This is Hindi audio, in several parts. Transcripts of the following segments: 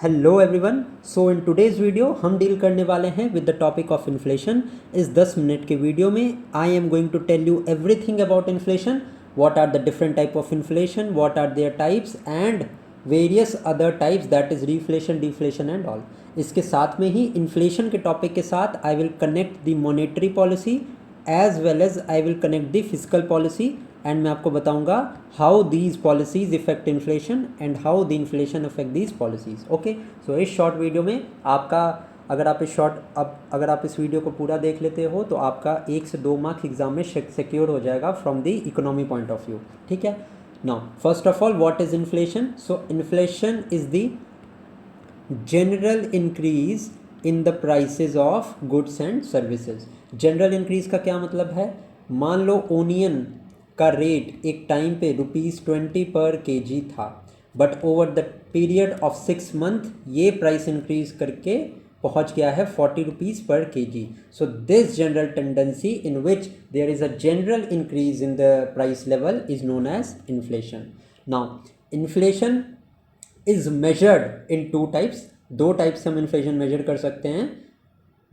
Hello everyone. So in today's video हम डील करने वाले हैं with the topic of inflation. इस 10 मिनट के वीडियो में I am going to tell you everything about inflation, what are the different type of inflation, what are their types and various other types, that is reflation, deflation and all. इसके साथ में ही इन्फ्लेशन के टॉपिक के साथ I will connect the monetary policy as well as I will connect the physical policy, and मैं आपको बताऊंगा how these policies affect inflation and how the inflation affect these policies. Okay, so इस शॉर्ट वीडियो में आपका अगर आप इस वीडियो को पूरा देख लेते हो तो आपका 1 से 2 मार्क्स एग्जाम में सिक्योर हो जाएगा from the economy point of view. ठीक है, now first of all what is inflation? So inflation is the general increase in the prices of goods and services. General increase का क्या मतलब है? मान लो ओनियन का रेट एक टाइम पे ₹20 पर केजी था, but over the period of 6 month ये प्राइस इंक्रीज करके पहुंच गया है ₹40 पर KG. So this general tendency in which there is a general increase in the price level is known as inflation. Now inflation is measured in 2 types. 2 types से हम इन्फ्लेशन मेजर कर सकते हैं।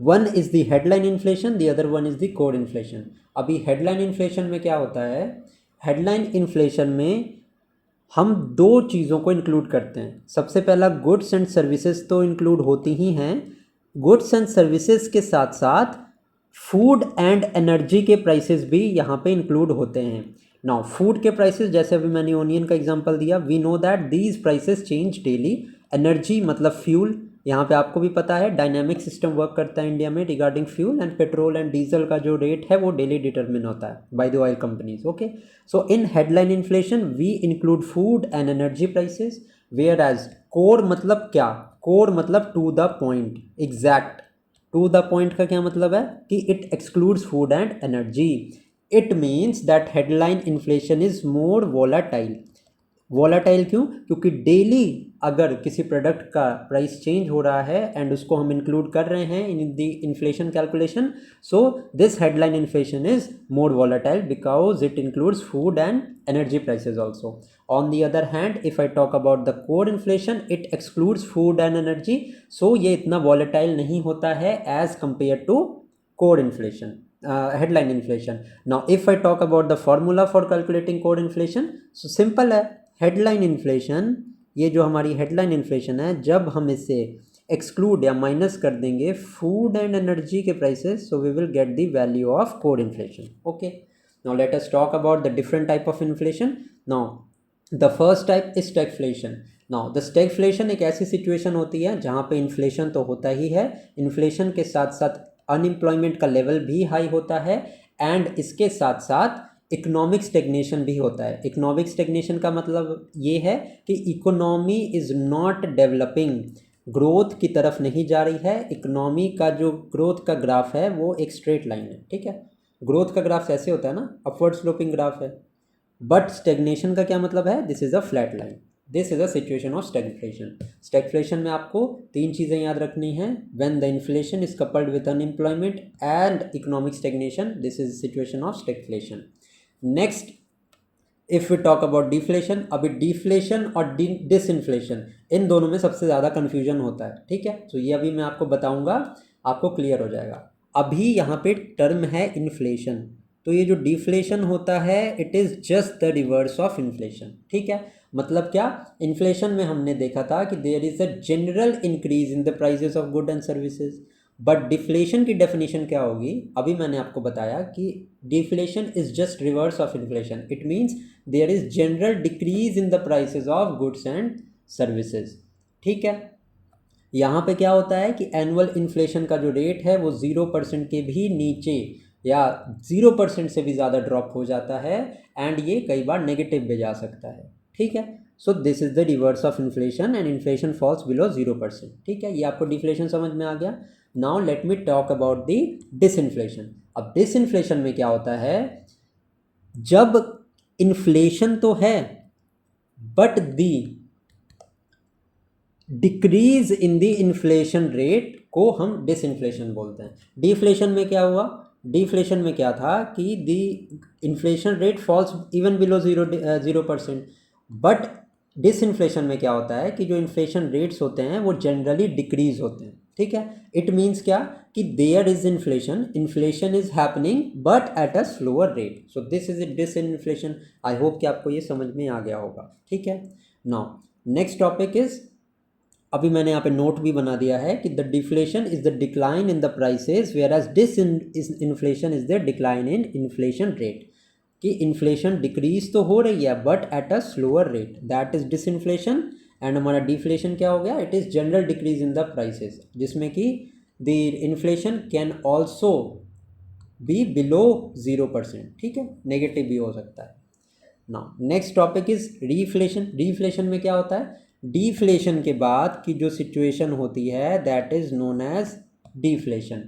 One is the headline inflation, the other one is the core inflation. अभी हेडलाइन इन्फ्लेशन में क्या होता है? हेडलाइन इन्फ्लेशन में हम 2 चीज़ों को इंक्लूड करते हैं। सबसे पहला, गुड्स एंड सर्विसेज तो इंक्लूड होती ही हैं। गुड्स एंड सर्विसेज के साथ साथ फूड एंड एनर्जी के प्राइसेस भी यहाँ पे इंक्लूड होते हैं। नाउ फूड के प्राइसेस, जैसे अभी मैंने ओनियन का एग्जांपल दिया, we know that these prices change daily. Energy मतलब फ्यूल, यहाँ पे आपको भी पता है डायनामिक सिस्टम वर्क करता है इंडिया में regarding fuel, and petrol and diesel का जो रेट है वो डेली डिटरमिन होता है by the oil companies. Okay, so in headline inflation we include food and energy prices, whereas core मतलब क्या? कोर मतलब to the point, exact. To the point का क्या मतलब है? कि it excludes food and energy. It means that headline inflation is more volatile. Volatile क्यों? क्योंकि डेली अगर किसी प्रोडक्ट का प्राइस चेंज हो रहा है एंड उसको हम इंक्लूड कर रहे हैं in the inflation calculation, so this headline inflation is more volatile because it includes food and energy prices also. On the other hand, if I talk about the core inflation, it excludes food and energy, so ये इतना वोलाटाइल नहीं होता है as compare to core inflation, headline inflation. Now if I talk about the formula for calculating core inflation, so simple है। हेडलाइन इन्फ्लेशन, ये जो हमारी हेडलाइन इन्फ्लेशन है, जब हम इसे एक्सक्लूड या माइनस कर देंगे फूड एंड एनर्जी के prices, so we will get the value of core inflation. Okay, now let us talk about the different type of inflation. Now the first type is stagflation. Now the stagflation एक ऐसी सिचुएशन होती है जहाँ पे इन्फ्लेशन तो होता ही है, इन्फ्लेशन के साथ साथ अनएम्प्लॉयमेंट का लेवल भी हाई होता है, एंड इसके साथ साथ इकोनॉमिक स्टेग्नेशन भी होता है। इकोनॉमिक स्टेग्नेशन का मतलब ये है कि economy is not developing, growth की तरफ नहीं जा रही है। इकोनॉमी का जो ग्रोथ का ग्राफ है वो एक स्ट्रेट लाइन है। ठीक है, ग्रोथ का ग्राफ ऐसे होता है ना, अपवर्ड स्लोपिंग ग्राफ है। बट स्टेग्नेशन का क्या मतलब है? This is a flat line. This is a situation of stagflation. Stagflation में आपको 3 चीज़ें याद रखनी है। When the inflation is coupled with unemployment and economic stagnation, this is situation of stagflation. Next, if we talk about deflation, अभी डिफ्लेशन और डिसइन्फ्लेशन, इन दोनों में सबसे ज़्यादा कन्फ्यूजन होता है। ठीक है, तो ये अभी मैं आपको बताऊंगा, आपको क्लियर हो जाएगा। अभी यहाँ पे टर्म है इन्फ्लेशन, तो ये जो डिफ्लेशन होता है it is just the reverse of inflation. ठीक है, मतलब क्या? इन्फ्लेशन में हमने देखा था कि there is a general increase in the prices of good and services, but deflation की डेफिनेशन क्या होगी? अभी मैंने आपको बताया कि deflation is just reverse of inflation. It means there is general decrease in the prices of goods and services. ठीक है, यहाँ पे क्या होता है कि एनुअल इन्फ्लेशन का जो रेट है वो 0% के भी नीचे या 0% से भी ज़्यादा ड्रॉप हो जाता है, एंड ये कई बार नेगेटिव भी जा सकता है। ठीक है, so this is the reverse of inflation and inflation falls below 0%। ठीक है, ये आपको डिफ्लेशन समझ में आ गया। Now let me talk about the disinflation. अब डिसइन्फ्लेशन में क्या होता है? जब इन्फ्लेशन तो है but the decrease in the inflation rate को हम डिसइन्फ्लेशन बोलते हैं। डिफ्लेशन में क्या हुआ? डिफ्लेशन में क्या था कि the inflation rate falls even below 0%, but disinflation में क्या होता है कि जो इन्फ्लेशन रेट्स होते हैं वो जनरली डिक्रीज होते हैं, ठीक है। इट मीन्स क्या कि there is inflation, inflation is happening but at a slower rate, so this is it disinflation. I hope कि आपको ये समझ में आ गया होगा, ठीक है। नाउ नेक्स्ट टॉपिक इज, अभी मैंने यहाँ पे नोट भी बना दिया है कि the deflation is the decline in the prices whereas inflation is the decline in inflation rate, कि इन्फ्लेशन डिक्रीज तो हो रही है but at a slower rate, that is disinflation. And हमारा डिफ्लेशन क्या हो गया, it is general decrease in the prices, जिसमें कि the inflation can also be below 0%, ठीक है, नेगेटिव भी हो सकता है। Now next topic is रीफ्लेशन। रीफ्लेशन में क्या होता है, डिफ्लेशन के बाद की जो सिचुएशन होती है that is known as deflation.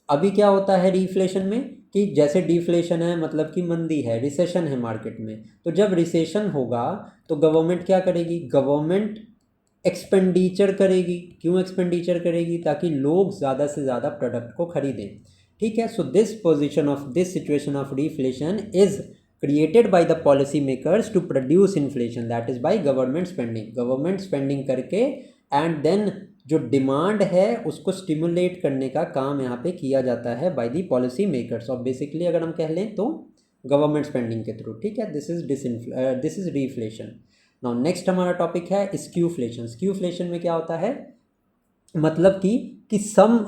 अभी क्या होता है रीफ्लेशन में कि जैसे डिफ्लेशन है मतलब कि मंदी है, रिसेशन है मार्केट में, तो जब रिसेशन होगा तो गवर्नमेंट क्या करेगी, गवर्नमेंट एक्सपेंडिचर करेगी। क्यों एक्सपेंडिचर करेगी, ताकि लोग ज़्यादा से ज़्यादा प्रोडक्ट को खरीदें, ठीक है। So this position of this situation of deflation is created by the policy makers to produce inflation, that is by government spending, government spending करके एंड देन जो डिमांड है उसको स्टिमुलेट करने का काम यहाँ पे किया जाता है बाय दी पॉलिसी मेकर्स, और बेसिकली अगर हम कह लें तो गवर्नमेंट स्पेंडिंग के थ्रू, ठीक है। This is deflation. Now next हमारा टॉपिक है स्क्यूफ्लेशन। स्क्यूफ्लेशन में क्या होता है, मतलब कि सम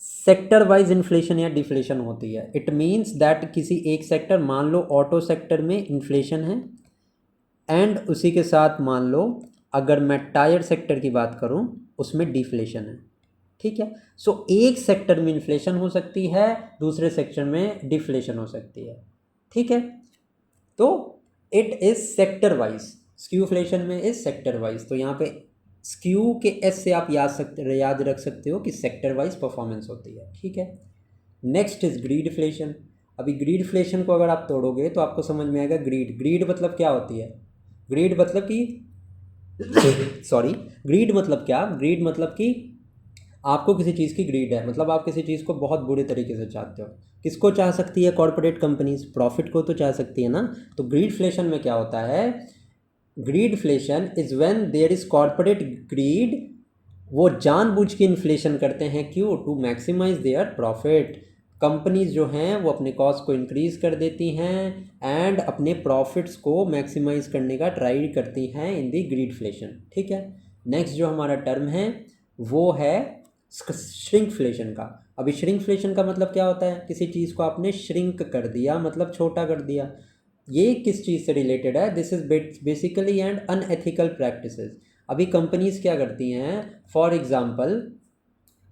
सेक्टर वाइज इन्फ्लेशन या डिफ्लेशन होती है। इट मीन्स दैट किसी एक सेक्टर, मान लो ऑटो सेक्टर में इन्फ्लेशन है, एंड उसी के साथ मान लो अगर मैं टायर सेक्टर की बात करूं उसमें डिफ्लेशन है, ठीक है। सो एक सेक्टर में इन्फ्लेशन हो सकती है, दूसरे सेक्टर में डिफ्लेशन हो सकती है, ठीक है। तो it is sector wise, skewflation में इज सेक्टर वाइज। तो यहाँ पे स्क्यू के एस से आप याद रख सकते हो कि सेक्टर वाइज परफॉर्मेंस होती है, ठीक है। Next is greedflation. अभी ग्रीडफ्लेशन को अगर आप तोड़ोगे तो आपको समझ में आएगा ग्रीड, ग्रीड मतलब क्या होती है, ग्रीड मतलब कि सॉरी, ग्रीड मतलब क्या, ग्रीड मतलब कि आपको किसी चीज़ की ग्रीड है, मतलब आप किसी चीज़ को बहुत बुरे तरीके से चाहते हो। किसको चाह सकती है कॉर्पोरेट कंपनीज, प्रॉफिट को तो चाह सकती है ना। तो ग्रीडफ्लेशन में क्या होता है, greedflation is when there is corporate greed, वो जानबूझ के इन्फ्लेशन करते हैं, क्यों, to maximise their profit. Companies जो हैं वो अपने कॉस्ट को इंक्रीज कर देती हैं एंड अपने प्रॉफिट्स को मैक्सिमाइज करने का ट्राई करती हैं इन दी ग्रीडफ्लेशन, ठीक है। नेक्स्ट जो हमारा टर्म है वो है श्रिंकफ्लेशन का। अभी श्रिंकफ्लेशन का मतलब क्या होता है, किसी चीज़ को आपने श्रिंक कर दिया, मतलब छोटा कर दिया। ये किस चीज़ से रिलेटेड है, this is basically and unethical practices. अभी कंपनीज क्या करती हैं, फॉर एग्जांपल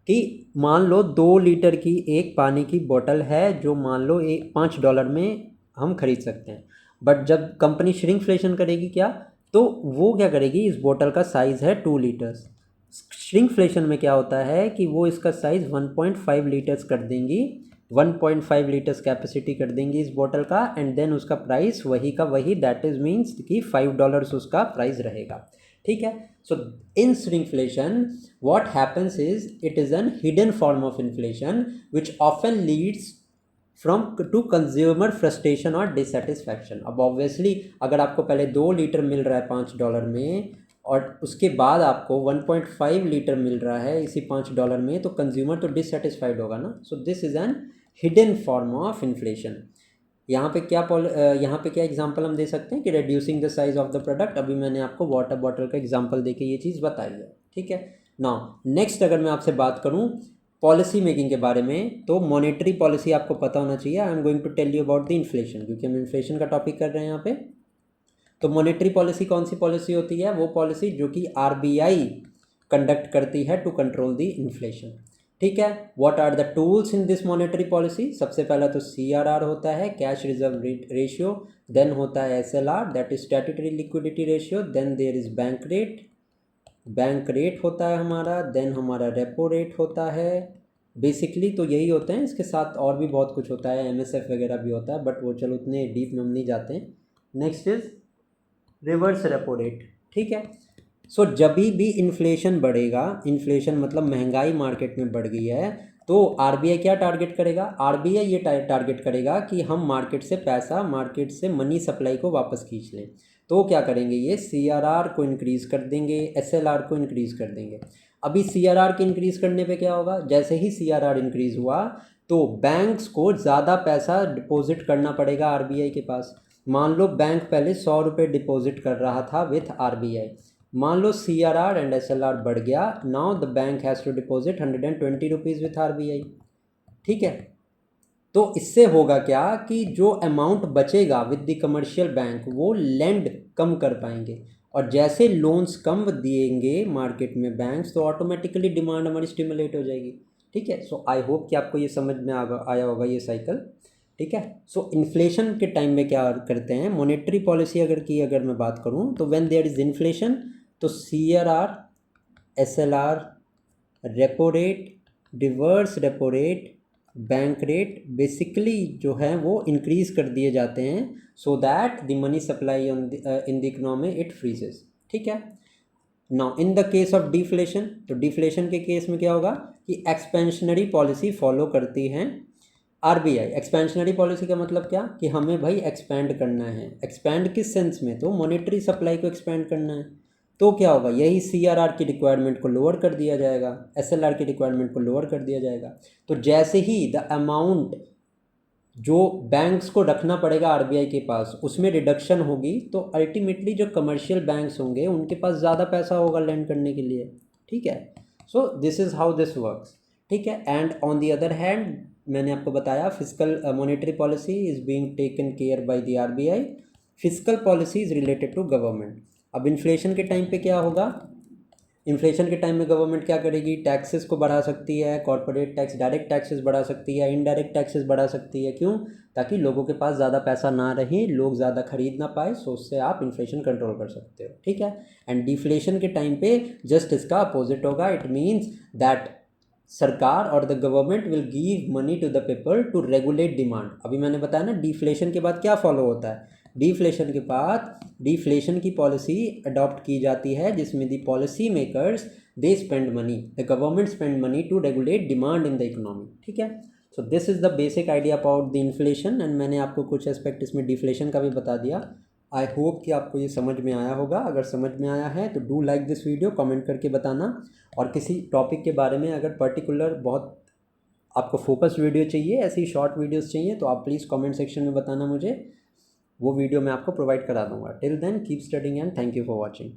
कि मान लो 2 लीटर की एक पानी की बोतल है जो मान लो $5 में हम खरीद सकते हैं, बट जब कंपनी श्रिंकफ्लेशन करेगी क्या, तो वो क्या करेगी, इस बोतल का साइज़ है 2 लीटर्स, श्रिंकफ्लेशन में क्या होता है कि वो इसका साइज़ 1.5 लीटर्स कर देंगी, 1.5 लीटर्स कैपेसिटी कर देंगी इस बोतल का, एंड देन उसका प्राइस वही का वही, दैट इज मीन्स कि $5 उसका प्राइस रहेगा, ठीक है। सो इन shrinkflation what happens is it is an hidden form of inflation which often leads from to consumer frustration और dissatisfaction। अब ऑब्वियसली अगर आपको पहले 2 लीटर मिल रहा है $5 में और उसके बाद आपको 1.5 लीटर मिल रहा है इसी $5 में, तो कंज्यूमर तो डिससेटिस्फाइड होगा ना। सो this is an hidden form of inflation. यहाँ पे क्या एग्जांपल हम दे सकते हैं कि reducing the size of the product, अभी मैंने आपको वाटर बॉटल का एग्जांपल देके ये चीज़ बताई है, ठीक है। नाउ नेक्स्ट अगर मैं आपसे बात करूँ पॉलिसी मेकिंग के बारे में, तो मॉनेटरी पॉलिसी आपको पता होना चाहिए। I am going to tell you about the inflation, क्योंकि हम इन्फ्लेशन का टॉपिक कर रहे हैं यहाँ पे। तो मॉनेटरी पॉलिसी कौन सी पॉलिसी होती है, वो पॉलिसी जो कि आरबीआई कंडक्ट करती है टू कंट्रोल द इन्फ्लेशन, ठीक है। What are the tools in this monetary policy, सबसे पहला तो CRR होता है, कैश रिजर्व रेशियो, देन होता है SLR that is statutory liquidity ratio, then there is bank rate होता है हमारा, देन हमारा रेपो रेट होता है। बेसिकली तो यही होते हैं, इसके साथ और भी बहुत कुछ होता है, MSF वगैरह भी होता है, बट वो चलो उतने डीप में हम नहीं जाते हैं। Next is reverse repo rate, ठीक है। सो जब भी इन्फ्लेशन बढ़ेगा, इन्फ्लेशन मतलब महंगाई मार्केट में बढ़ गई है, तो आरबीआई क्या टारगेट करेगा, आरबीआई ये टारगेट करेगा कि हम मार्केट से मनी सप्लाई को वापस खींच लें। तो क्या करेंगे, ये CRR को इंक्रीज़ कर देंगे, SLR को इंक्रीज़ कर देंगे। अभी CRR के इंक्रीज़ करने पे क्या होगा, जैसे ही CRR इंक्रीज़ हुआ तो बैंक्स को ज़्यादा पैसा डिपॉजिट करना पड़ेगा RBI के पास। मान लो बैंक पहले 100 रुपये डिपॉजिट कर रहा था विथ RBI, मान लो CRR एंड SLR बढ़ गया, now the bank has to deposit 120 rupees with RBI। ठीक है, तो इससे होगा क्या कि जो अमाउंट बचेगा विद द कमर्शियल बैंक वो लेंड कम कर पाएंगे, और जैसे लोन्स कम दिएंगे मार्केट में बैंक्स तो ऑटोमेटिकली डिमांड हमारी स्टिमुलेट हो जाएगी। ठीक है, सो आई होप कि आपको ये समझ में आया होगा ये साइकिल। ठीक है, सो इन्फ्लेशन के टाइम में क्या करते हैं, मॉनेटरी पॉलिसी अगर मैं बात करूं तो व्हेन देयर इज इन्फ्लेशन तो CRR, SLR, repo rate, reverse repo rate, bank rate basically जो है वो इंक्रीज़ कर दिए जाते हैं so that the money supply in the economy it freezes. ठीक है, now in the case of deflation, तो डिफ्लेशन के केस में क्या होगा कि एक्सपेंशनरी पॉलिसी फॉलो करती हैं RBI। एक्सपेंशनरी पॉलिसी का मतलब क्या कि हमें भाई एक्सपेंड करना है, एक्सपेंड किस सेंस में, तो मॉनेटरी सप्लाई को एक्सपेंड करना है। तो क्या होगा, यही CRR की रिक्वायरमेंट को लोअर कर दिया जाएगा, SLR की रिक्वायरमेंट को लोअर कर दिया जाएगा। तो जैसे ही द अमाउंट जो बैंक्स को रखना पड़ेगा RBI के पास उसमें रिडक्शन होगी तो अल्टीमेटली जो कमर्शियल बैंक्स होंगे उनके पास ज़्यादा पैसा होगा लैंड करने के लिए। ठीक है, so this is how this works. ठीक है, and on the other hand मैंने आपको बताया physical monetary policy is being taken care by the RBI, physical policy is related to government. अब इन्फ्लेशन के टाइम पे क्या होगा, इन्फ्लेशन के टाइम में गवर्नमेंट क्या करेगी, टैक्सेस को बढ़ा सकती है, कॉर्पोरेट टैक्स, डायरेक्ट टैक्सेस बढ़ा सकती है, इनडायरेक्ट टैक्सेस बढ़ा सकती है। क्यों, ताकि लोगों के पास ज़्यादा पैसा ना रहे, लोग ज़्यादा खरीद ना पाए, सो उससे आप इन्फ्लेशन कंट्रोल कर सकते हो। ठीक है, एंड डिफ्लेशन के टाइम पे जस्ट इसका अपोजिट होगा, इट मीन्स दैट सरकार और the government will give money to the people to regulate demand. अभी मैंने बताया ना डिफ्लेशन के बाद क्या फॉलो होता है, डिफ्लेशन के बाद डिफ्लेशन की पॉलिसी अडॉप्ट की जाती है जिसमें the policy makers they spend money, the government spend money to regulate demand in the economy. ठीक है, so this is the basic idea about the inflation, and मैंने आपको कुछ एस्पेक्ट इसमें डिफ्लेशन का भी बता दिया। आई होप कि आपको ये समझ में आया होगा। अगर समझ में आया है तो do like this video, comment करके बताना, और किसी टॉपिक के बारे में अगर पर्टिकुलर बहुत आपको फोकस वीडियो चाहिए, ऐसी शॉर्ट वीडियोस चाहिए तो आप प्लीज़ कमेंट सेक्शन में बताना मुझे, वो वीडियो मैं आपको प्रोवाइड करा दूंगा। Till then keep studying and thank you for watching.